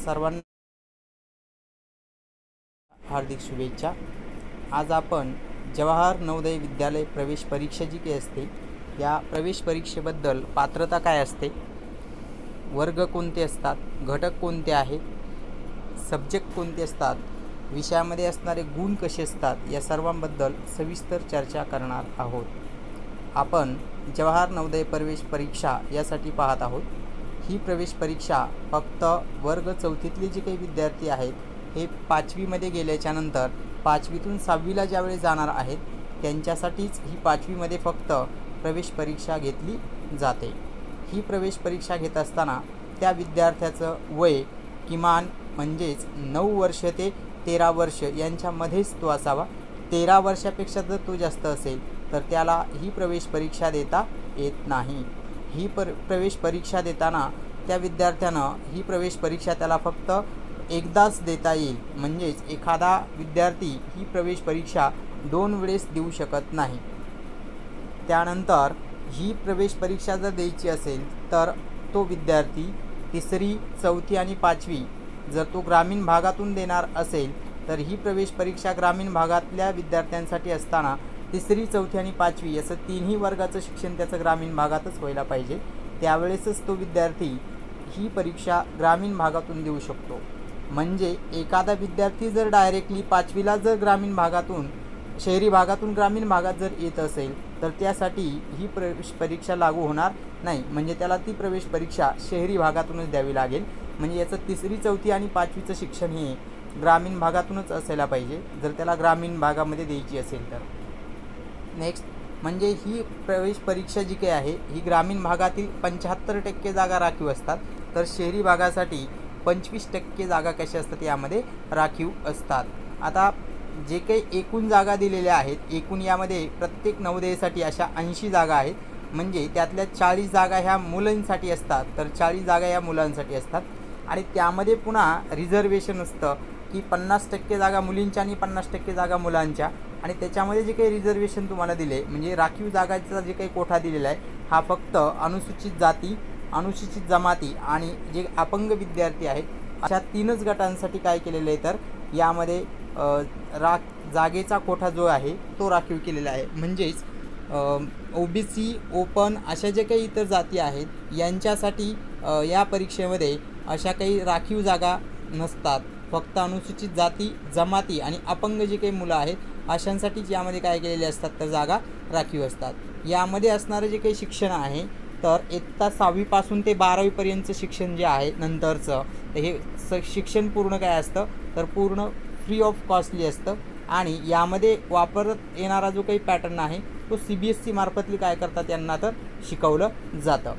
सर्वांना हार्दिक शुभेच्छा। आज आपण जवाहर नवोदय विद्यालय प्रवेश परीक्षा जी काही असते या प्रवेश परीक्षेबद्दल पात्रता काय असते, वर्ग कोणते असतात, घटक कोणते आहेत, सब्जेक्ट कोणते असतात, विषयामध्ये असणारे गुण कसे असतात या सर्वांबद्दल सविस्तर चर्चा करणार आहोत। आपण जवाहर नवोदय प्रवेश परीक्षा यासाठी पाहत आहोत। ही प्रवेश परीक्षा फक्त वर्ग चौथीतले जे काही विद्यार्थी आहेत हे 5वीमध्ये गेल्याच्यानंतर 5वीतून 6वीला ज्यावेळी जाणार आहेत त्यांच्यासाठीच ही 5वीमध्ये फक्त प्रवेश परीक्षा घेतली जाते। ही प्रवेश परीक्षा घेत असताना त्या विद्यार्थ्याचं वय किमान म्हणजेच 9 वर्ष ते 13 वर्ष यांच्यामध्येच तो असावा। 13 वर्षापेक्षा जर तो जास्त असेल तर त्याला ही प्रवेश परीक्षा देता येत नाही। ही प्रवेश परीक्षा देताना त्या विद्यार्थ्यानं ही प्रवेश परीक्षा त्याला फक्त एकदाच देता येईल, म्हणजेच एखादा विद्यार्थी ही प्रवेश परीक्षा 2 वेळेस देऊ शकत नाही। त्यानंतर ही प्रवेश परीक्षा जर द्यायची असेल तर तो विद्यार्थी 3री, 4थी आणि 5वी जर तो ग्रामीण भागातून देणार असेल तर ही प्रवेश परीक्षा ग्रामीण भागातल्या विद्यार्थ्यांसाठी असताना 3री, 4थी आणि 5वी असं तिन्ही वर्गाचं शिक्षण त्याचं ग्रामीण भागातच व्हायला पाहिजे। त्यावेळेसच तो विद्यार्थी ही परीक्षा ग्रामीण भागातून देऊ शकतो। म्हणजे एखादा विद्यार्थी जर डायरेक्टली 5वीला जर ग्रामीण भागातून शहरी भागातून ग्रामीण भागात जर येत असेल तर त्यासाठी ही प्रवेश परीक्षा लागू होणार नाही, म्हणजे त्याला ती प्रवेश परीक्षा शहरी भागातूनच द्यावी लागेल। म्हणजे याचं 3री, 4थी आणि 5वीचं शिक्षण हे ग्रामीण भागातूनच असायला पाहिजे जर त्याला ग्रामीण भागामध्ये द्यायची असेल तर। नेक्स्ट म्हणजे ही प्रवेश परीक्षा जी काही आहे ही ग्रामीण भागातील 75% जागा राखीव असतात, तर शहरी भागासाठी 25% जागा कशा असतात यामध्ये राखीव असतात। आता जे काही एकूण जागा दिलेल्या आहेत, एकूण यामध्ये प्रत्येक नवोदयासाठी अशा 80 जागा आहेत, म्हणजे त्यातल्या 40 जागा ह्या मुलांसाठी असतात, तर 40 जागा ह्या मुलांसाठी असतात। आणि त्यामध्ये पुन्हा रिझर्वेशन असतं की 50% जागा मुलींच्या आणि 50% जागा मुलांच्या। आणि त्याच्यामध्ये जे काही रिझर्वेशन तुम्हाला दिले म्हणजे राखीव जागाचा जे काही कोठा दिलेला आहे हा फक्त अनुसूचित जाती, अनुसूचित जमाती आणि जे अपंग विद्यार्थी आहेत अशा 3च गटांसाठी काय केलेलं आहे तर यामध्ये जागेचा कोठा जो आहे तो राखीव केलेला आहे। म्हणजेच OBC, ओपन अशा जे काही इतर जाती आहेत यांच्यासाठी या परीक्षेमध्ये अशा काही राखीव जागा नसतात। फक्त अनुसूचित जाती, जमाती आणि अपंग जे काही मुलं आहेत अशांसाठीच यामध्ये काय केलेले असतात तर जागा राखीव असतात। यामध्ये असणारं जे काही शिक्षण आहे तर इयत्ता 6वीपासून ते 12वीपर्यंतचं शिक्षण जे आहे नंतरचं हे शिक्षण पूर्ण काय असतं तर पूर्ण फ्री ऑफ कॉस्टली असतं। आणि यामध्ये वापरत येणारा जो काही पॅटर्न आहे तो CBSE मार्फतली काय करतात यांना तर शिकवलं जातं।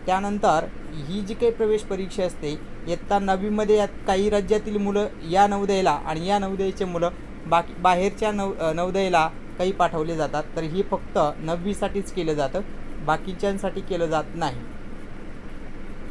त्यानंतर ही जी काही प्रवेश परीक्षा असते इयत्ता 9वीमध्ये यात काही राज्यातील मुलं या नवोदयाला आणि या नवोदयाचे मुलं बाहेरच्या नवोदयाला काही पाठवले जातात, तर ही फक्त 9वीसाठीच केलं जातं, बाकीच्यांसाठी केलं जात नाही।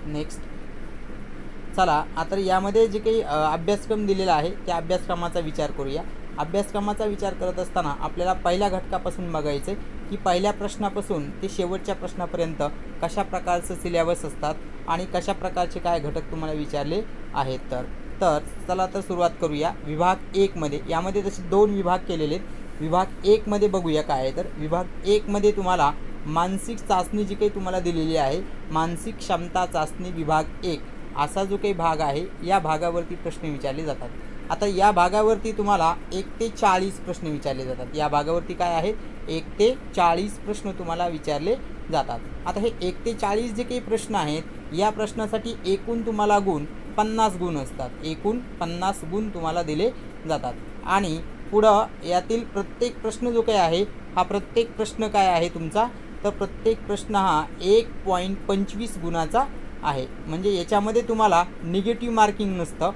नेक्स्ट चला आता यामध्ये जे काही अभ्यासक्रम दिलेला आहे त्या अभ्यासक्रमाचा विचार करूया। अभ्यासक्रमाचा विचार करत असताना आपल्याला पहिल्या घटकापासून बघायचं की पहिल्या प्रश्नापासून ते शेवटच्या प्रश्नापर्यंत कशा प्रकारचं सिलेबस असतात आणि कशा प्रकारचे काय घटक तुम्हाला विचारले आहेत। तर चला तर सुरुवात करूया। विभाग 1 मध्ये यामध्ये तसे 2 विभाग केलेले आहेत। विभाग 1 मध्ये बघूया काय आहे तर विभाग 1 मध्ये तुम्हाला मानसिक चाचणी जी काही तुम्हाला दिलेली आहे, मानसिक क्षमता चाचणी विभाग 1 असा जो काही भाग आहे या भागावरती प्रश्न विचारले जातात। आता या भागावरती तुम्हाला 1 ते 40 प्रश्न विचारले जातात। या भागावरती काय आहेत 1 ते 40 प्रश्न तुम्हाला विचारले जातात। आता हे 1 ते 40 जे काही प्रश्न आहेत या प्रश्नासाठी एकूण तुम्हाला गुण 50 गुण असतात, एकूण 50 गुण तुम्हाला दिले जातात। आणि पुढं यातील प्रत्येक प्रश्न जो काही आहे हा प्रत्येक प्रश्न काय आहे तुमचा तर प्रत्येक प्रश्न हा 1.25 गुणाचा आहे, म्हणजे याच्यामध्ये तुम्हाला निगेटिव्ह मार्किंग नसतं।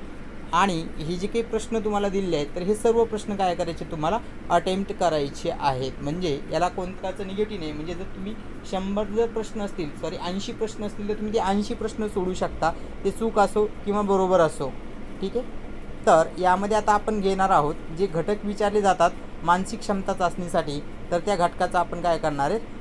आणि हे जे काही प्रश्न तुम्हाला दिलेले आहेत तर हे सर्व प्रश्न काय करायचे तुम्हाला अटेम्प्ट करायचे आहेत, म्हणजे याला कोणताच निगेटिव्ह नाही। म्हणजे जर तुम्ही 100 जर प्रश्न असतील 80 प्रश्न असतील तर तुम्ही ते 80 प्रश्न सोडू शकता, ते चूक असो किंवा बरोबर असो, ठीक आहे। तर यामध्ये आता आपण घेणार आहोत जे घटक विचारले जातात मानसिक क्षमता चाचणीसाठी, तर त्या घटकाचा आपण काय करणार आहे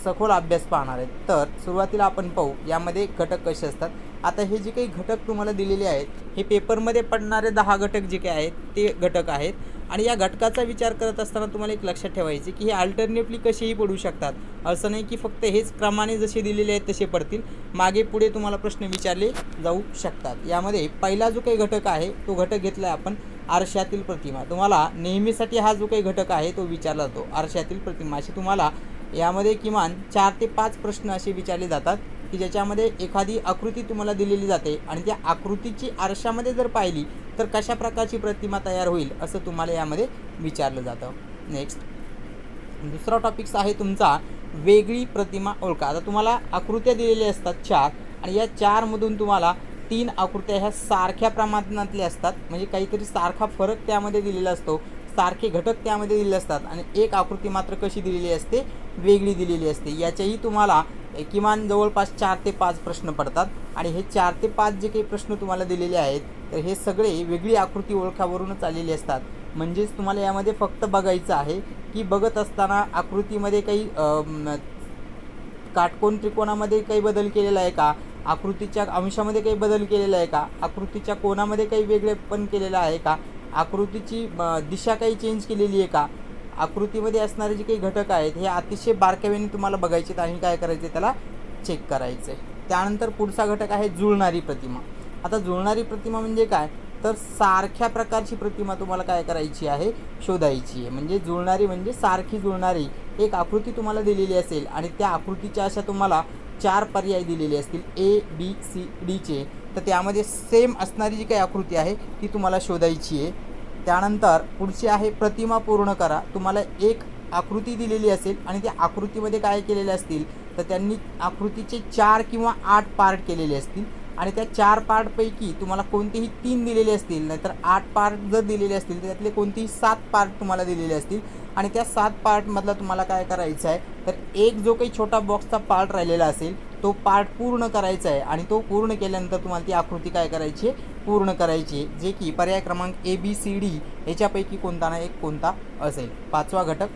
सखोल अभ्यास पाहणार आहेत। तर सुरुवातीला आपण पाहू यामध्ये घटक कसे असतात। आता हे जे काही घटक तुम्हाला दिलेले आहेत हे पेपरमध्ये पडणारे 10 घटक जे काही आहेत ते घटक आहेत आणि या घटकाचा विचार करत असताना तुम्हाला एक लक्षात ठेवायचे की हे अल्टरनेटली कसेही पडू शकतात, असं नाही की फक्त हेच क्रमाने जसे दिलेले आहेत तसे पडतील, मागे पुढे तुम्हाला प्रश्न विचारले जाऊ शकतात। यामध्ये पहिला जो काही घटक आहे तो घटक घेतला आपण आरशातील प्रतिमा। तुम्हाला नेहमीसाठी हा जो काही घटक आहे तो विचारला जातो आरशातील प्रतिमा। असे तुम्हाला यामध्ये किमान 4 ते 5 प्रश्न असे विचारले जातात की ज्याच्यामध्ये एखादी आकृती तुम्हाला दिलेली जाते आणि त्या आकृतीची आरशामध्ये जर पाहिली तर कशा प्रकारची प्रतिमा तयार होईल असं तुम्हाला यामध्ये विचारलं जातं। नेक्स्ट दुसरा टॉपिक्स आहे तुमचा वेगळी प्रतिमा ओळखा। आता तुम्हाला आकृत्या दिलेल्या असतात 4 आणि या 4 मधून तुम्हाला 3 आकृत्या ह्या सारख्या प्रमाणातल्या असतात, म्हणजे काहीतरी सारखा फरक त्यामध्ये दिलेला असतो, सारखे घटक त्यामध्ये दिलेले असतात आणि एक आकृती मात्र कशी दिलेली असते, वेगळी दिलेली असते। याच्याही तुम्हाला किमान जवळपास 4 ते 5 प्रश्न पडतात आणि हे 4 ते 5 जे काही प्रश्न तुम्हाला दिलेले आहेत तर हे सगळे वेगळी आकृती ओळखावरूनच आलेले असतात। म्हणजेच तुम्हाला यामध्ये फक्त बघायचं आहे की बघत असताना आकृतीमध्ये काही काटकोन त्रिकोणामध्ये काही बदल केलेला आहे का, आकृतीच्या अंशामध्ये काही बदल केलेला आहे का, आकृतीच्या कोनामध्ये काही वेगळेपण केलेलं आहे का, आकृतीची दिशा काही चेंज केलेली आहे का, आकृतीमध्ये असणारे जे काही घटक आहेत हे अतिशय बारकाईने तुम्हाला बघायचे आणि काय करायचे त्याला चेक करायचे। त्यानंतर पुढचा घटक आहे जुळणारी प्रतिमा। आता जुळणारी प्रतिमा म्हणजे काय तर सारख्या प्रकारची प्रतिमा तुम्हाला काय करायची आहे, शोधायची आहे। म्हणजे जुळणारी म्हणजे सारखी जुळणारी एक आकृती तुम्हाला दिलेली असेल आणि त्या आकृतीच्या अशा तुम्हाला 4 पर्याय दिलेले असतील ABCD चे, तर त्यामध्ये सेम असणारी जी काही आकृती आहे ती तुम्हाला शोधायची आहे। त्यानंतर पुढची आहे प्रतिमा पूर्ण करा। तुम्हाला एक आकृती दिलेली असेल आणि त्या आकृतीमध्ये काय केलेले असतील तर त्यांनी आकृतीचे 4 किंवा 8 पार्ट केलेले असतील आणि त्या 4 पार्टपैकी तुम्हाला कोणतेही 3 दिलेले असतील, नाहीतर 8 पार्ट जर दिलेले असतील तर त्यातले कोणतेही 7 पार्ट तुम्हाला दिलेले असतील आणि त्या 7 पार्टमधला तुम्हाला काय करायचं आहे तर एक जो काही छोटा बॉक्सचा पार्ट राहिलेला असेल तो पार्ट पूर्ण करायचा आहे आणि तो पूर्ण केल्यानंतर तुम्हाला ती आकृती काय करायची आहे, पूर्ण करायची आहे, जे की पर्याय क्रमांक ABCD याच्यापैकी कोणता ना एक कोणता असेल। पाचवा घटक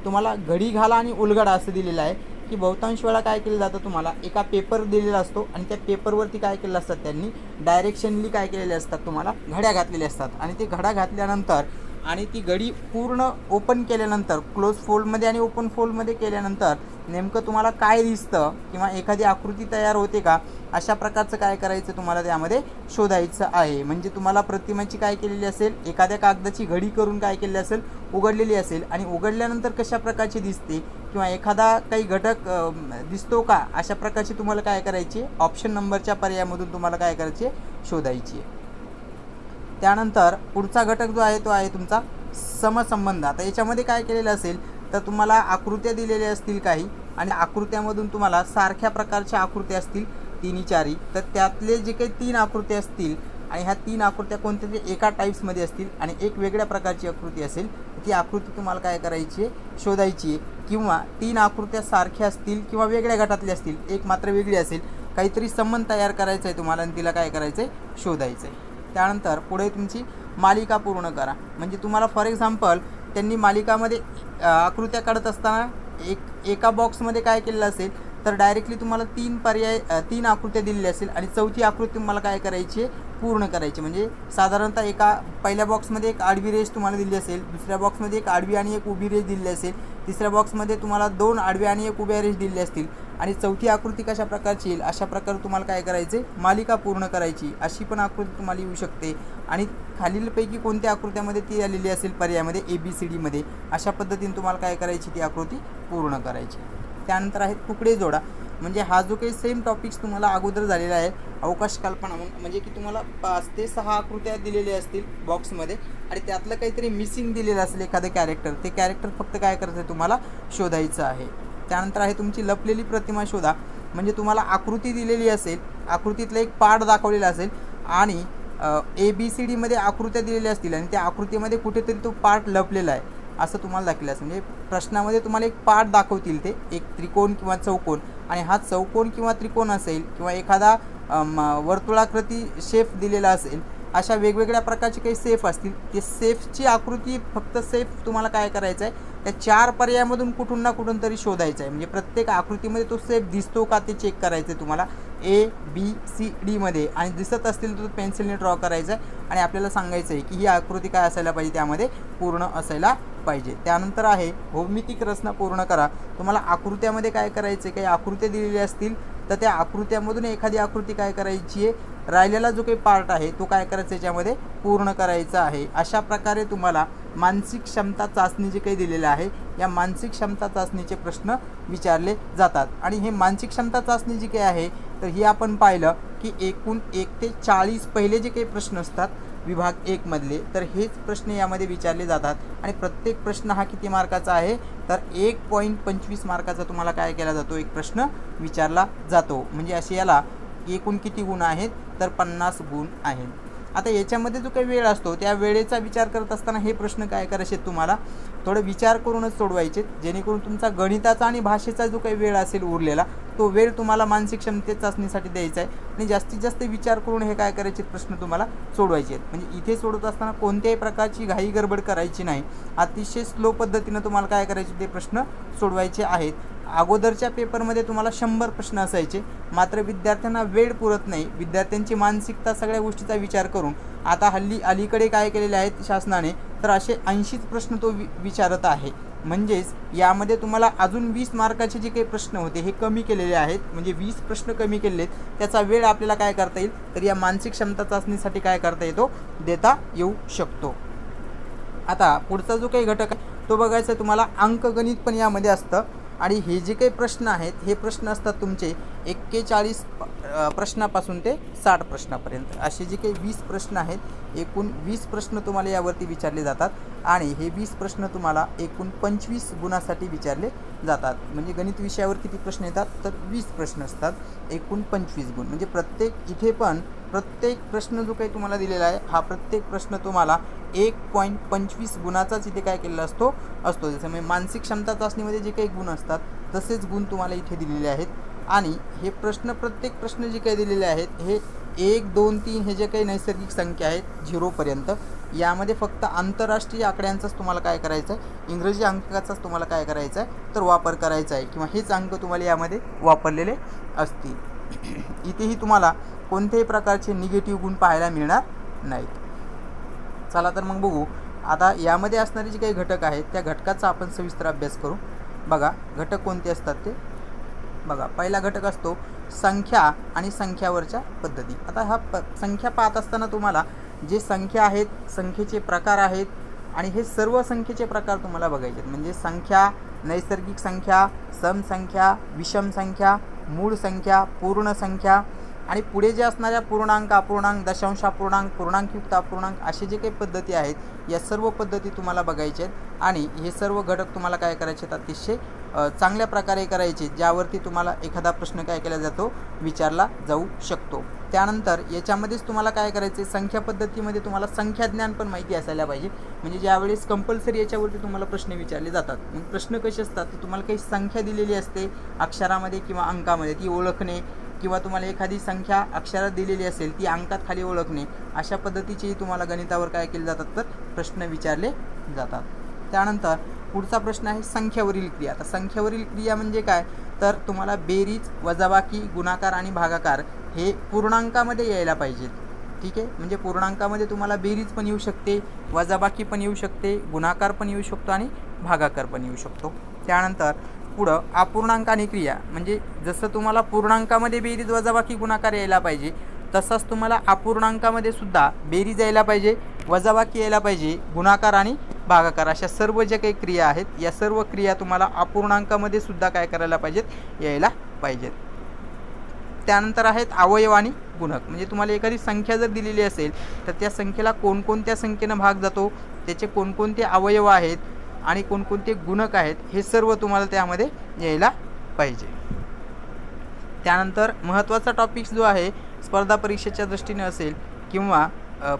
तुम्हाला घडी घाला आणि उलगडा असं दिलेलं आहे की बहुतांश वेळा काय केलं जातं, तुम्हाला एका पेपर दिलेला असतो आणि त्या पेपरवरती काय केलेलं असतात त्यांनी डायरेक्शनली काय केलेले असतात, तुम्हाला घड्या घातलेल्या असतात आणि ते घड्या घातल्यानंतर आणि ती घडी पूर्ण ओपन केल्यानंतर क्लोज फोल्डमध्ये आणि ओपन फोल्डमध्ये केल्यानंतर नेमकं तुम्हाला काय दिसतं किंवा एखादी आकृती तयार होते का, अशा प्रकारचं काय करायचं तुम्हाला त्यामध्ये शोधायचं आहे। म्हणजे तुम्हाला प्रतिमाची काय केलेली असेल, एखाद्या कागदाची घडी करून काय केलेली असेल, उघडलेली असेल आणि उघडल्यानंतर कशा प्रकारची दिसते किंवा एखादा काही घटक दिसतो का, अशा प्रकारची तुम्हाला काय करायची ऑप्शन नंबरच्या पर्यायामधून तुम्हाला काय करायचे, शोधायची आहे। त्यानंतर पुढचा घटक जो आहे तो आहे तुमचा समसंबंध। आता याच्यामध्ये काय केलेलं असेल तर तुम्हाला आकृत्या दिलेल्या असतील काही आणि आकृत्यामधून तुम्हाला सारख्या प्रकारच्या आकृत्या असतील 3 4, तर त्यातले जे काही 3 आकृत्या असतील आणि ह्या 3 आकृत्या कोणत्या तरी एका टाईप्समध्ये असतील आणि एक वेगळ्या प्रकारची आकृती असेल, ती आकृती तुम्हाला काय करायची आहे, शोधायची आहे। किंवा 3 आकृत्या सारख्या असतील किंवा वेगळ्या गटातल्या असतील, एक मात्र वेगळी असेल, काहीतरी संबंध तयार करायचा आहे तुम्हाला आणि तिला काय करायचं आहे, शोधायचं आहे। त्यानंतर पुढे तुमची मालिका पूर्ण करा। म्हणजे तुम्हाला फॉर एक्झाम्पल त्यांनी मालिकामध्ये आकृत्या काढत असताना एका बॉक्समध्ये काय केलेलं असेल तर डायरेक्टली तुम्हाला 3 आकृत्या दिलेल्या असेल आणि चौथी आकृती तुम्हाला काय करायची आहे, पूर्ण करायची। म्हणजे साधारणतः एका पहिल्या बॉक्समध्ये एक आडवी रेष तुम्हाला दिली असेल, दुसऱ्या बॉक्समध्ये एक आडवी आणि एक उभी रेष दिलेली असेल, तिसऱ्या बॉक्समध्ये तुम्हाला 2 आडव्या आणि एक उभ्या रेष दिलेली असतील आणि चौथी आकृती कशा प्रकारची येईल, अशा प्रकारे तुम्हाला काय करायचे, मालिका पूर्ण करायची। अशी पण आकृती तुम्हाला येऊ शकते आणि खालीलपैकी कोणत्या आकृत्यामध्ये ती आलेली असेल पर्यायामध्ये ABCD मध्ये, अशा पद्धतीने तुम्हाला काय करायची, ती आकृती पूर्ण करायची। त्यानंतर आहे तुकडे जोडा। म्हणजे हा जो काही सेम टॉपिक्स तुम्हाला अगोदर झालेला आहे अवकाश कल्पना, म्हणजे की तुम्हाला 5 ते 6 आकृत्या दिलेल्या असतील बॉक्समध्ये आणि त्यातलं काहीतरी मिसिंग दिलेलं असेल एखादं कॅरेक्टर, ते कॅरेक्टर फक्त काय करायचं आहे, तुम्हाला शोधायचं आहे। त्यानंतर आहे तुमची लपलेली प्रतिमा शोधा। म्हणजे तुम्हाला आकृती दिलेली असेल, आकृतीतला एक पार्ट दाखवलेला असेल आणि ABCD मध्ये आकृत्या दिलेल्या असतील आणि त्या आकृतीमध्ये कुठेतरी तो पार्ट लपलेला आहे असं तुम्हाला दाखवलं असेल। म्हणजे प्रश्नामध्ये तुम्हाला एक पार्ट दाखवतील, ते एक त्रिकोण किंवा चौकोन आणि हा चौकोन किंवा त्रिकोण असेल किंवा एखादा वर्तुळाकृती शेप दिलेला असेल, अशा वेगवेगळ्या प्रकारचे काही सेफ असतील, ते सेफची आकृती फक्त सेफ तुम्हाला काय करायचं आहे, त्या 4 पर्यायामधून कुठून ना कुठून तरी शोधायचं आहे। म्हणजे प्रत्येक आकृतीमध्ये तो सेफ दिसतो का ते चेक करायचं आहे तुम्हाला। ABCD मध्ये आणि दिसत असतील तर पेन्सिलने ड्रॉ करायचं आहे आणि आपल्याला सांगायचं आहे की ही आकृती काय असायला पाहिजे, त्यामध्ये पूर्ण असायला पाहिजे. त्यानंतर आहे भौमितिक रचना पूर्ण करा. तुम्हाला आकृत्यामध्ये काय करायचं आहे, काही आकृत्या दिलेल्या असतील तर त्या आकृत्यामधून एखादी आकृती काय करायची आहे, राहिलेला जो काही पार्ट आहे तो काय करायचा याच्यामध्ये पूर्ण करायचा आहे. अशा प्रकारे तुम्हाला मानसिक क्षमता चाचणी जे काही दिलेलं आहे या मानसिक क्षमता चाचणीचे प्रश्न विचारले जातात. आणि हे मानसिक क्षमता चाचणी जी काही आहे तर ही आपण पाहिलं की एकूण 1 ते 40 पहिले जे काही प्रश्न असतात विभाग 1 मधले तर हेच प्रश्न यामध्ये विचारले जातात. आणि प्रत्येक प्रश्न हा किती मार्काचा आहे तर 1.25 मार्काचा तुम्हाला काय केला जातो, एक प्रश्न विचारला जातो. म्हणजे असे याला एकूण किती गुण आहेत तर 50 गुण आहेत. आता याच्यामध्ये जो काही वेळ असतो त्या वेळेचा विचार करत असताना हे प्रश्न काय करायचे तुम्हाला थोडं विचार करूनच सोडवायचे, जेणेकरून तुमचा गणिताचा आणि भाषेचा जो काही वेळ असेल उरलेला तो वेळ तुम्हाला मानसिक क्षमते चाचणीसाठी द्यायचा आहे. आणि जास्तीत जास्त विचार करून हे काय करायचे प्रश्न तुम्हाला सोडवायचे आहेत. म्हणजे इथे सोडवत असताना कोणत्याही प्रकारची घाई गडबड करायची नाही, अतिशय स्लो पद्धतीनं तुम्हाला काय करायचे ते प्रश्न सोडवायचे आहेत. अगोदरच्या पेपरमध्ये तुम्हाला 100 प्रश्न असायचे, मात्र विद्यार्थ्यांना वेळ पुरत नाही, विद्यार्थ्यांची मानसिकता सगळ्या गोष्टीचा विचार करून आता अलीकडे काय केलेले आहेत शासनाने तर असे 80 प्रश्न तो विचारत आहे. म्हणजेच यामध्ये तुम्हाला अजून 20 मार्काचे जे काही प्रश्न होते हे कमी केलेले आहेत. म्हणजे 20 प्रश्न कमी केलेले आहेत, त्याचा वेळ आपल्याला काय करता येईल तर या मानसिक क्षमता चाचणीसाठी काय करता येतो, देता येऊ शकतो. आता पुढचा जो काही घटक आहे तो बघायचा तुम्हाला अंकगणित पण यामध्ये असतं. आणि हे जे काही प्रश्न आहेत हे प्रश्न असतात तुमचे 41 प्रश्नापासून ते 60 प्रश्नापर्यंत. असे जे काही 20 प्रश्न आहेत एकूण 20 प्रश्न तुम्हाला यावरती विचारले जातात. आणि हे 20 प्रश्न तुम्हाला एकूण 25 गुणासाठी विचारले जातात. म्हणजे गणित विषयावर किती प्रश्न येतात तर 20 प्रश्न असतात, एकूण 25 गुण. म्हणजे इथे पण प्रत्येक प्रश्न जो काही तुम्हाला दिलेला आहे हा प्रत्येक प्रश्न तुम्हाला 1.25 गुणाचाच इथे काय केलेला असतो. जसं म्हणजे मानसिक क्षमता चाचणीमध्ये जे काही गुण असतात तसेच गुण तुम्हाला इथे दिलेले आहेत. आणि हे प्रत्येक प्रश्न जे काही दिलेले आहेत हे 1, 2, 3 हे जे काही नैसर्गिक संख्या आहेत 0 पर्यंत, यामध्ये फक्त आंतरराष्ट्रीय आकड्यांचाच तुम्हाला काय करायचं आहे, इंग्रजी अंकाचाच तुम्हाला काय करायचा आहे तर वापर करायचा आहे, किंवा हेच अंक तुम्हाला यामध्ये वापरलेले असतील. इथेही तुम्हाला कोणत्याही प्रकारचे निगेटिव्ह गुण पाहायला मिळणार नाहीत. चला तर मग बघू आता यामध्ये असणारे जे काही घटक आहेत त्या घटकाचा आपण सविस्तर अभ्यास करू. बघा घटक कोणते असतात ते बघा. पहिला घटक असतो संख्या आणि संख्यावरच्या पद्धती. आता हा संख्या पाहत असताना तुम्हाला जे संख्या आहेत, संख्येचे प्रकार आहेत आणि हे सर्व संख्येचे प्रकार तुम्हाला बघायचे आहेत. म्हणजे संख्या, नैसर्गिक संख्या, सम संख्या, विषम संख्या, मूळ संख्या, पूर्ण संख्या आणि पुढे जे असणाऱ्या पूर्णांक, अपूर्णांक, दशांश अपूर्णांक, पूर्णांकयुक्त अपूर्णांक असे जे काही पद्धती आहेत या सर्व पद्धती तुम्हाला बघायच्या आहेत. आणि हे सर्व घटक तुम्हाला काय करायचे आहेत, अतिशय चांगल्या प्रकारे करायचे, ज्यावरती तुम्हाला एखादा प्रश्न काय केला जातो, विचारला जाऊ शकतो. त्यानंतर याच्यामध्येच तुम्हाला काय करायचं आहे, संख्या पद्धतीमध्ये तुम्हाला संख्याज्ञान पण माहिती असायला पाहिजे. म्हणजे ज्यावेळेस कंपल्सरी याच्यावरती तुम्हाला प्रश्न विचारले जातात. मग प्रश्न कसे असतात तर तुम्हाला काही संख्या दिलेली असते अक्षरामध्ये किंवा अंकामध्ये, ती ओळखणे, किंवा तुम्हाला एखादी संख्या अक्षरात दिलेली असेल ती अंकात खाली ओळखणे, अशा पद्धतीचेही तुम्हाला गणितावर काय केले जातात तर प्रश्न विचारले जातात. त्यानंतर पुढचा प्रश्न आहे संख्यावरील क्रिया. आता संख्यावरील क्रिया म्हणजे काय तर तुम्हाला बेरीज, वजाबाकी, गुणाकार आणि भागाकार हे पूर्णांकामध्ये यायला पाहिजेत. ठीक आहे, म्हणजे पूर्णांकामध्ये तुम्हाला बेरीज पण येऊ शकते, वजाबाकी पण येऊ शकते, गुणाकार पण येऊ शकतो आणि भागाकार पण येऊ शकतो. त्यानंतर पुढं अपूर्णांक आणि क्रिया, म्हणजे जसं तुम्हाला पूर्णांकामध्ये बेरीज, वजाबाकी, गुणाकार यायला पाहिजे तसंच तुम्हाला अपूर्णांकामध्ये सुद्धा बेरीज यायला पाहिजे, वजाबाकी यायला पाहिजे, गुणाकार आणि भागाकार अशा सर्व ज्या काही क्रिया आहेत या सर्व क्रिया तुम्हाला अपूर्णांकामध्ये सुद्धा काय करायला पाहिजेत, यायला पाहिजेत. त्यानंतर आहेत अवयव आणि गुणक. म्हणजे तुम्हाला एखादी संख्या जर दिलेली असेल तर त्या संख्येला कोणकोणत्या संख्येनं भाग जातो, त्याचे कोणकोणते अवयव आहेत आणि कोणकोणते गुणक आहेत हे सर्व तुम्हाला त्यामध्ये यायला पाहिजे. त्यानंतर महत्त्वाचा टॉपिक्स जो आहे स्पर्धा परीक्षेच्या दृष्टीने असेल किंवा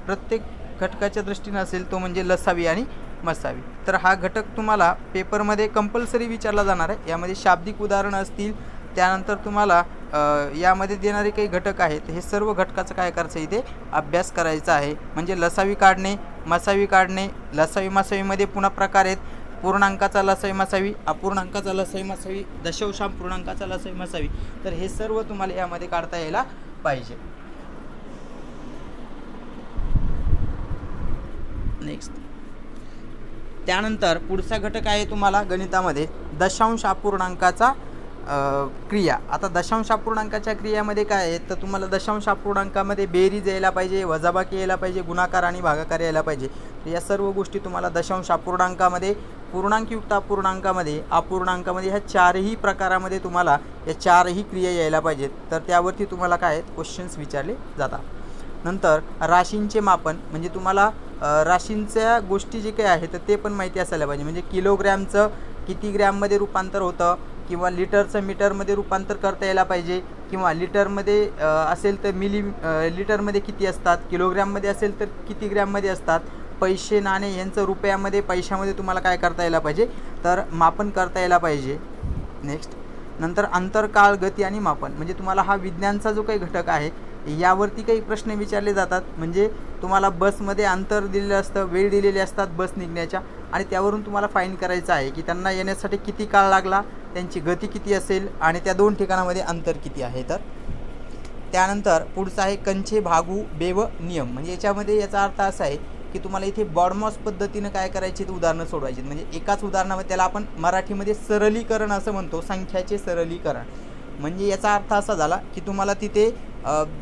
प्रत्येक घटकाच्या दृष्टीने असेल तो म्हणजे लसावी आणि मसावी. तर हा घटक तुम्हाला पेपरमध्ये कंपल्सरी विचारला जाणार आहे. यामध्ये शाब्दिक उदाहरणं असतील. त्यानंतर तुम्हाला यामध्ये देणारे काही घटक आहेत हे सर्व घटकाचं काय करायचं इथे अभ्यास करायचा आहे. म्हणजे लसावी काढणे, मसावी काढणे, लसावी मसावीमध्ये पुन्हा प्रकार आहेत, पूर्णांकाचा लसाई मसावी, अपूर्णांकाचा लसाई मसावी, दशांशापूर्णांकाचा लसाई मसावी, तर हे सर्व तुम्हाला यामध्ये काढता यायला पाहिजे. नेक्स्ट, त्यानंतर पुढचा घटक आहे तुम्हाला गणितामध्ये दशांश अपूर्णांकाचा क्रिया. आता दशांश अपूर्णांकाच्या क्रियामध्ये काय आहे तर तुम्हाला दशांश अपूर्णांकामध्ये बेरीज यायला पाहिजे, वजाबाकी यायला पाहिजे, गुणाकार आणि भागाकार यायला पाहिजे. या सर्व गोष्टी तुम्हाला दशांश अपूर्णांकामध्ये, पूर्णांकयुक्त अपूर्णांकामध्ये, अपूर्णांकामध्ये ह्या चारही प्रकारामध्ये तुम्हाला या चारही क्रिया यायला पाहिजेत. तर त्यावरती तुम्हाला काय क्वेश्चन्स विचारले जातात. नंतर राशींचे मापन, म्हणजे तुम्हाला राशींच्या गोष्टी जे काही आहे तर ते पण माहिती असायला पाहिजे. म्हणजे किलोग्रॅमचं किती ग्रॅममध्ये रूपांतर होतं, किंवा लिटरचं मीटरमध्ये रूपांतर करता यायला पाहिजे, किंवा लिटरमध्ये असेल तर लिटरमध्ये किती असतात, किलोग्रॅममध्ये असेल तर किती ग्रॅममध्ये असतात, पैसे नाणे यांचं रुपयामध्ये पैशामध्ये तुम्हाला काय करता यायला पाहिजे तर मापन करता यायला पाहिजे. नेक्स्ट, नंतर अंतरकाळ गती आणि मापन, म्हणजे तुम्हाला हा विज्ञानचा जो काही घटक आहे यावरती काही प्रश्न विचारले जातात. म्हणजे तुम्हाला बसमध्ये अंतर दिलेलं असतं, वेळ दिलेले असतात बस निघण्याच्या, आणि त्यावरून तुम्हाला फाईंड करायचं आहे की त्यांना येण्यासाठी किती काळ लागला, त्यांची गती किती असेल आणि त्या दोन ठिकाणामध्ये अंतर किती आहे. तर त्यानंतर पुढचं आहे कंचे भागू बेव नियम, म्हणजे याच्यामध्ये याचा अर्थ असा आहे की तुम्हाला इथे बॉडमॉस पद्धतीनं काय करायची, उदाहरणं सोडवायची. म्हणजे एकाच उदाहरणामध्ये त्याला आपण मराठीमध्ये सरलीकरण असं म्हणतो, संख्याचे सरलीकरण. म्हणजे याचा अर्थ असा झाला की तुम्हाला तिथे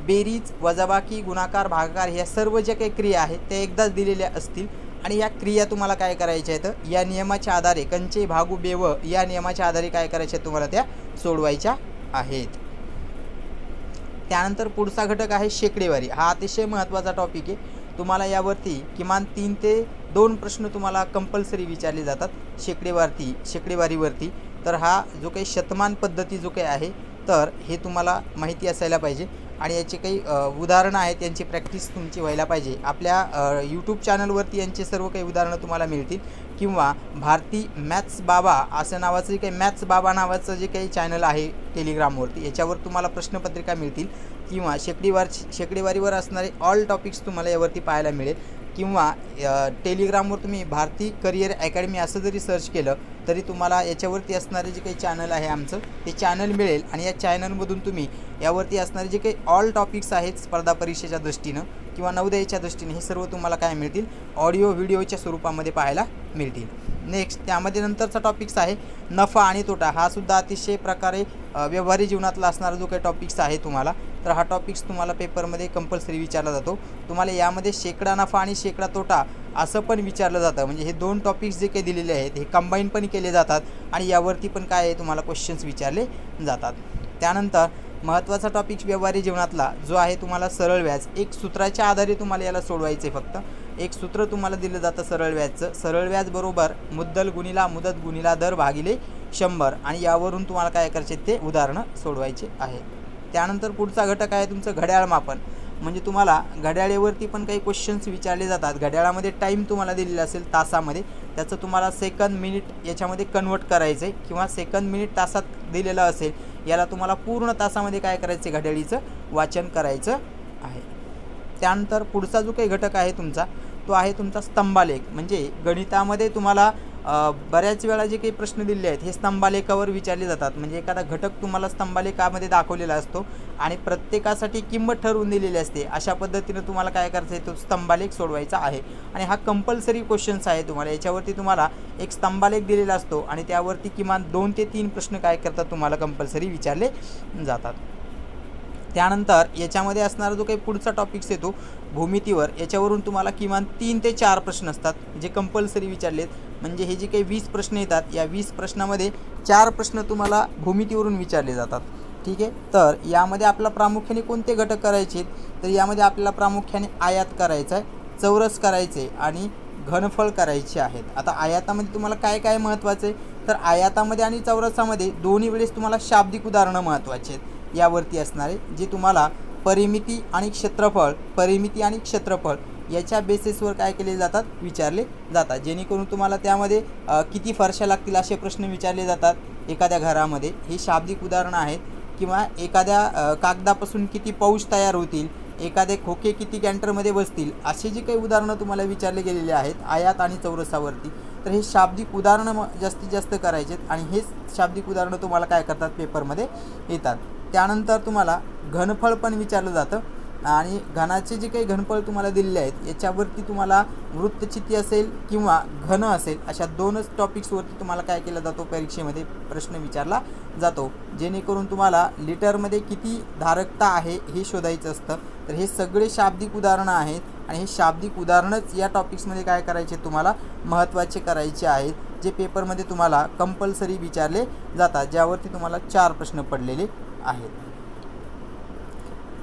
बेरीज, वजाबाकी, गुणाकार, भागाकार ह्या सर्व ज्या काही क्रिया आहेत त्या एकदाच दिलेल्या असतील, आणि या क्रिया तुम्हाला काय करायच्या आहेत या नियमाच्या आधारे, कंचे भागू बेव या नियमाच्या आधारे काय करायच्या आहेत तुम्हाला त्या सोडवायच्या आहेत. त्यानंतर पुढचा घटक आहे शेकडेवारी. हा अतिशय महत्त्वाचा टॉपिक आहे. तुम्हाला यावरती किमान 3 ते 2 प्रश्न तुम्हाला कंपल्सरी विचारले जातात शेकडेवारीवरती. तर हा जो काही शतमान पद्धती जो काही आहे तर हे तुम्हाला माहिती असायला पाहिजे, आणि याचे काही उदाहरणं आहेत, यांची प्रॅक्टिस तुमची व्हायला पाहिजे. आपल्या यूट्यूब चॅनलवरती यांचे सर्व काही उदाहरणं तुम्हाला मिळतील, किंवा भारती मॅथ्स बाबा असं नावाचं जे काही मॅथ्स बाबा नावाचं जे काही चॅनल आहे टेलिग्रामवरती, याच्यावर तुम्हाला प्रश्नपत्रिका मिळतील, किंवा शेकडेवारीवर असणारे ऑल टॉपिक्स तुम्हाला यावरती पाहायला मिळेल. किंवा टेलिग्रामवर तुम्ही भारती करिअर अकॅडमी असं जरी सर्च केलं तरी तुम्हाला याच्यावरती असणारे जे काही चॅनल आहे आमचं ते चॅनल मिळेल, आणि या चॅनलमधून तुम्ही यावरती असणारे जे काही ऑल टॉपिक्स आहेत स्पर्धा परीक्षेच्या दृष्टीनं किंवा नवोदयाच्या दृष्टीने, हे सर्व तुम्हाला काय मिळतील ऑडिओ व्हिडिओच्या स्वरूपामध्ये पाहायला मिळतील. नेक्स्ट, त्यामध्ये नंतरचा टॉपिक्स आहे नफा आणि तोटा. हा सुद्धा अतिशय प्रकारे व्यवहारी जीवनातला असणारा जो काही टॉपिक्स आहे तुम्हाला, तर हा टॉपिक्स तुम्हाला पेपरमध्ये कंपल्सरी विचारला जातो. तुम्हाला यामध्ये शेकडा नफा आणि शेकडा तोटा असं पण विचारलं जातं. म्हणजे हे 2 टॉपिक्स जे काही दिलेले आहेत हे कंबाईन पण केले जातात, आणि यावरती पण काय आहे तुम्हाला क्वेश्चन्स विचारले जातात. त्यानंतर महत्त्वाचा टॉपिक व्यवहारी जीवनातला जो आहे तुम्हाला सरळ व्याज. एक सूत्राच्या आधारे तुम्हाला याला सोडवायचे. फक्त एक सूत्र तुम्हाला दिलं जातं सरळ व्याजचं. सरळ व्याज बरोबर मुद्दल गुणिला मुदत गुणिला दर भागिले 100, आणि यावरून तुम्हाला काय करायचे ते उदाहरणं सोडवायचे आहे. त्यानंतर पुढचा घटक आहे तुमचं घड्याळ मापन. म्हणजे तुम्हाला घड्याळेवरती पण काही क्वेश्चन्स विचारले जातात. घड्याळामध्ये टाईम तुम्हाला दिलेला असेल तासामध्ये, त्याचं तुम्हाला सेकंद मिनिट याच्यामध्ये कन्वर्ट करायचं आहे, किंवा सेकंद मिनिट तासात दिलेलं असेल याला तुम्हाला पूर्ण तासामध्ये काय करायचं आहे घड्याळीचं वाचन करायचं आहे. त्यानंतर पुढचा जो काही घटक आहे तुमचा तो आहे तुमचा स्तंभालेख. म्हणजे गणितामध्ये तुम्हाला बऱ्याच वेळा जे काही प्रश्न दिले आहेत हे स्तंभालेखावर विचारले जातात. म्हणजे एखादा घटक तुम्हाला स्तंभालेखामध्ये दाखवलेला असतो आणि प्रत्येकासाठी किंमत ठरवून दिलेली असते. अशा पद्धतीनं तुम्हाला काय करायचं आहे तो स्तंभालेख सोडवायचा आहे, आणि हा कंपल्सरी क्वेश्चन्स आहे. तुम्हाला याच्यावरती तुम्हाला एक स्तंभालेख दिलेला असतो, आणि त्यावरती किमान 2 ते 3 प्रश्न काय करतात तुम्हाला कंपल्सरी विचारले जातात. त्यानंतर याच्यामध्ये असणारा जो काही पुढचा टॉपिक्स येतो भूमितीवर, याच्यावरून तुम्हाला किमान 3 ते 4 प्रश्न असतात जे कंपल्सरी विचारलेत. म्हणजे हे जे काही 20 प्रश्न येतात या 20 प्रश्नामध्ये 4 प्रश्न तुम्हाला भूमितीवरून विचारले जातात. ठीक आहे, तर यामध्ये आपला प्रामुख्याने कोणते घटक करायचे, तर यामध्ये आपल्याला प्रामुख्याने आयात करायचा आहे, चौरस करायचे आणि घनफळ करायचे आहेत. आता आयातामध्ये तुम्हाला काय काय महत्त्वाचं आहे, तर आयातामध्ये आणि चौरसामध्ये दोन्ही वेळेस तुम्हाला शाब्दिक उदाहरणं महत्त्वाचे आहेत. यावरती असणारे जे तुम्हाला परिमिती आणि क्षेत्रफळ याच्या बेसिसवर काय केले जातात विचारले जातात. जेणेकरून तुम्हाला त्यामध्ये किती फरशा लागतील असे प्रश्न विचारले जातात एखाद्या घरामध्ये. हे शाब्दिक उदाहरणं आहेत. किंवा एखाद्या कागदापासून किती पाऊच तयार होतील, एखादे खोके किती कॅन्टरमध्ये बसतील, असे जे काही उदाहरणं तुम्हाला विचारले गेलेले आहेत आयात आणि चौरसावरती. तर हे शाब्दिक उदाहरणं जास्तीत जास्त करायचे आणि हेच शाब्दिक उदाहरणं तुम्हाला काय करतात पेपरमध्ये येतात। त्यानंतर तुम्हाला घनफळ पण विचारलं जातं आणि घनाचे जे काही घनफळ तुम्हाला दिलेले आहेत याच्यावरती तुम्हाला वृत्तचिती असेल किंवा घन असेल अशा दोनच टॉपिक्सवरती तुम्हाला काय केलं जातो परीक्षेमध्ये प्रश्न विचारला जातो, जेणेकरून तुम्हाला लिटरमध्ये किती धारकता आहे हे शोधायचं असतं। तर हे सगळे शाब्दिक उदाहरणं आहेत आणि हे शाब्दिक उदाहरणच या टॉपिक्समध्ये काय करायचे तुम्हाला महत्त्वाचे करायचे आहेत, जे पेपरमध्ये तुम्हाला कंपल्सरी विचारले जातात, ज्यावरती तुम्हाला 4 प्रश्न पडलेले आहेत।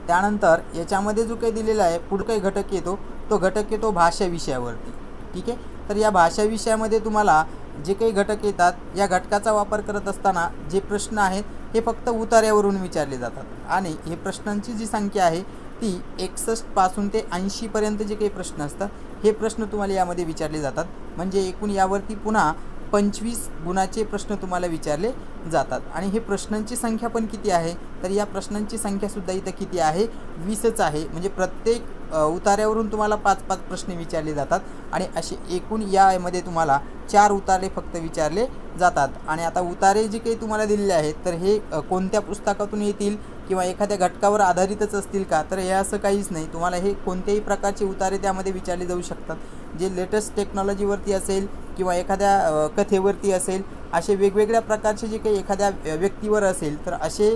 त्यानंतर याच्यामध्ये जो काही दिलेला आहे पुढे काही घटक येतो, तो घटक येतो भाषा विषयावरती। ठीक आहे, तर या भाषा विषयामध्ये तुम्हाला जे काही घटक येतात या घटकाचा वापर करत असताना जे प्रश्न आहेत हे फक्त उतार्यावरून विचारले जातात आणि हे प्रश्नांची जी संख्या आहे ती 61 पासून ते 80 पर्यंत जे काही प्रश्न असतात हे प्रश्न तुम्हाला यामध्ये विचारले जातात। म्हणजे एकूण यावरती पुन्हा 25 गुणाचे प्रश्न तुम्हाला विचारले जातात आणि हे प्रश्नांची संख्या पण किती आहे, तर या प्रश्नांची संख्यासुद्धा इथं किती आहे 20च आहे। म्हणजे प्रत्येक उतार्यावरून तुम्हाला 5-5 प्रश्न विचारले जातात आणि असे एकूण यामध्ये तुम्हाला 4 उतारे फक्त विचारले जातात। आणि आता उतारे जे काही तुम्हाला दिलेले आहेत तर हे कोणत्या पुस्तकातून येतील किंवा एखाद्या घटकावर आधारितच असतील का, तर हे असं काहीच नाही। तुम्हाला हे कोणत्याही प्रकारचे उतारे त्यामध्ये विचारले जाऊ शकतात, जे लेटेस्ट टेक्नॉलॉजीवरती असेल किंवा एखाद्या कथेवरती असेल, असे वेगवेगळ्या प्रकारचे जे काही एखाद्या व्यक्तीवर असेल तर असे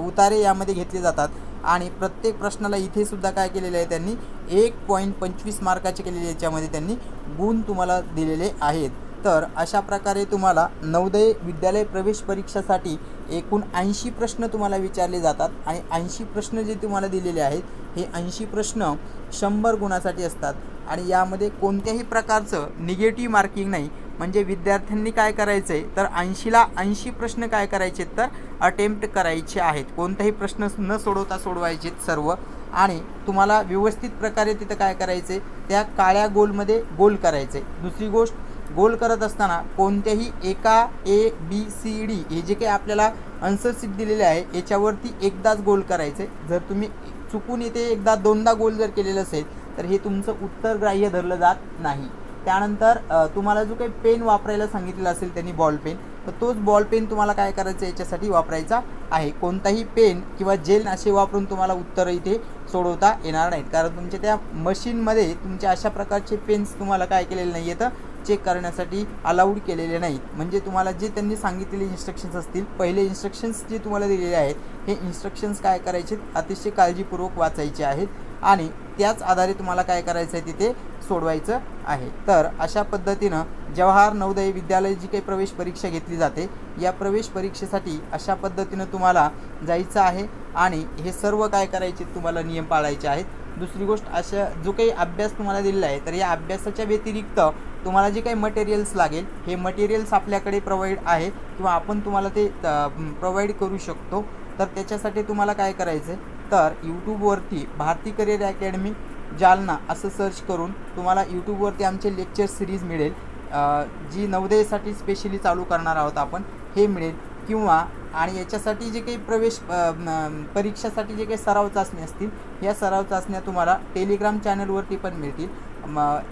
उतारे यामध्ये घेतले जातात। आणि प्रत्येक प्रश्नाला इथे सुद्धा काय केलेले आहे त्यांनी 1.25 मार्काचे केलेले याच्यामध्ये त्यांनी गुण तुम्हाला दिलेले आहेत। तर अशा प्रकारे तुम्हाला नवोदय विद्यालय प्रवेश परीक्षासाठी एकूण 80 प्रश्न तुम्हाला विचारले जातात आणि 80 प्रश्न जे तुम्हाला दिलेले आहेत हे 80 प्रश्न 100 गुणासाठी असतात आणि यामध्ये कोणत्याही प्रकारचं निगेटिव्ह मार्किंग नाही। म्हणजे विद्यार्थ्यांनी काय करायचं आहे तर 80ला 80 प्रश्न काय करायचे तर अटेम्प्ट करायचे आहेत, कोणताही प्रश्न न सोडवता सोडवायचे सर्व। आणि तुम्हाला व्यवस्थित प्रकारे तिथं काय करायचे त्या काळ्या गोलमध्ये गोल करायचे। दुसरी गोष्ट, गोल करत असताना कोणत्याही एका ABCD हे जे काही आपल्याला आन्सर शीट दिलेले आहे याच्यावरती एकदाच गोल करायचे। जर तुम्ही चुकून इथे एकदा दोनदा गोल जर केलेलं असेल तर हे तुमचं उत्तर ग्राह्य धरलं जात नाही। त्यानंतर तुम्हाला जो काही पेन वापरायला सांगितलेला असेल त्यांनी बॉल पेन, तर तोच बॉल पेन तुम्हाला काय करायचं याच्यासाठी वापरायचा आहे। कोणताही पेन किंवा जेल असे वापरून तुम्हाला उत्तर इथे सोडवता येणार नाहीत, कारण तुमच्या त्या मशीनमध्ये तुमच्या अशा प्रकारचे पेन्स तुम्हाला काय केलेले नाही आहेत चेक करण्यासाठी अलाउड केलेले नाहीत। म्हणजे तुम्हाला जे त्यांनी सांगितलेले इन्स्ट्रक्शन्स असतील, पहिले इन्स्ट्रक्शन्स जे तुम्हाला दिलेले आहेत हे इन्स्ट्रक्शन्स काय करायचे अतिशय काळजीपूर्वक वाचायचे आहेत आणि त्याच आधारे तुम्हाला काय करायचं आहे तिथे सोडवायचं आहे। तर अशा पद्धतीनं जवाहर नवोदय विद्यालय जी काही प्रवेश परीक्षा घेतली जाते या प्रवेश परीक्षेसाठी अशा पद्धतीनं तुम्हाला जायचं आहे आणि हे सर्व काय करायचे तुम्हाला नियम पाळायचे आहेत। दुसरी गोष्ट, अशा जो काही अभ्यास तुम्हाला दिलेला आहे तर या अभ्यासाच्या व्यतिरिक्त तुम्हाला जे काही मटेरियल्स लागेल हे मटेरियल्स आपल्याकडे प्रोव्हाइड आहे किंवा आपण तुम्हाला ते प्रोव्हाइड करू शकतो। तर त्याच्यासाठी तुम्हाला काय करायचं आहे तर यूट्यूबवरती भारती करिअर अकॅडमी जालना असं सर्च करून तुम्हाला यूट्यूबवरती आमचे लेक्चर सिरीज मिळेल, जी नवोदयसाठी स्पेशली चालू करणार आहोत आपण, हे मिळेल। किंवा आणि याच्यासाठी जे काही प्रवेश परीक्षासाठी जे काही सराव चाचणी असतील या सराव चाचण्या तुम्हाला टेलिग्राम चॅनलवरती पण मिळतील।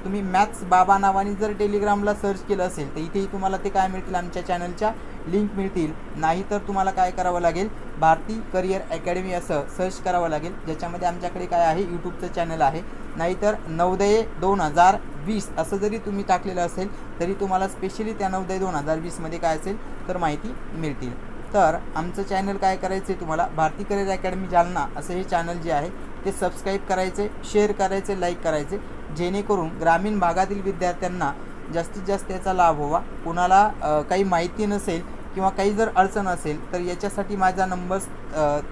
तुम्ही मॅथ्स बाबा नावाने जर टेलिग्रामला सर्च केलं असेल तर इथेही तुम्हाला ते काय मिळतील आमच्या चॅनलच्या लिंक मिळतील, नाहीतर तुम्हाला काय करावं लागेल भारती करिअर अकॅडमी असं सर्च करावं लागेल, ज्याच्यामध्ये आमच्याकडे काय आहे यूट्यूबचं चॅनल आहे। नाहीतर नवोदय 2020 असं जरी तुम्ही टाकलेलं असेल तरी तुम्हाला स्पेशली त्या नवोदय 2020मध्ये काय असेल तर माहिती मिळतील। तर आमचं चॅनल काय करायचं आहे तुम्हाला भारती करिअर अकॅडमी जालना असं हे चॅनल जे आहे ते सबस्क्राईब करायचे, शेअर करायचे, लाईक करायचे, जेणेकरून ग्रामीण भागातील विद्यार्थ्यांना जास्तीत जास्त याचा लाभ व्हावा। कुणाला काही माहिती नसेल किंवा काही जर अडचण असेल तर याच्यासाठी माझा नंबर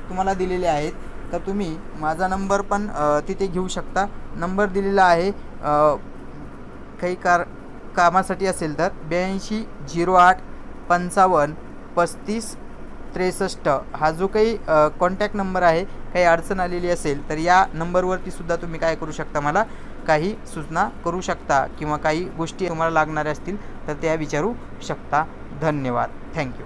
तुम्हाला दिलेले आहेत, तर तुम्ही माझा नंबर पण तिथे घेऊ शकता। नंबर दिलेला आहे काही कामासाठी असेल तर 82 08 55 35 63 हा जो काही कॉन्टॅक्ट नंबर आहे। काही अडचण आलेली असेल तर या नंबरवरती सुद्धा तुम्ही काय करू शकता, मला काही सूचना करू शकता किंवा काही गोष्टी तुम्हाला लागणाऱ्या असतील तर त्या विचारू शकता। धन्यवाद, थँक्यू।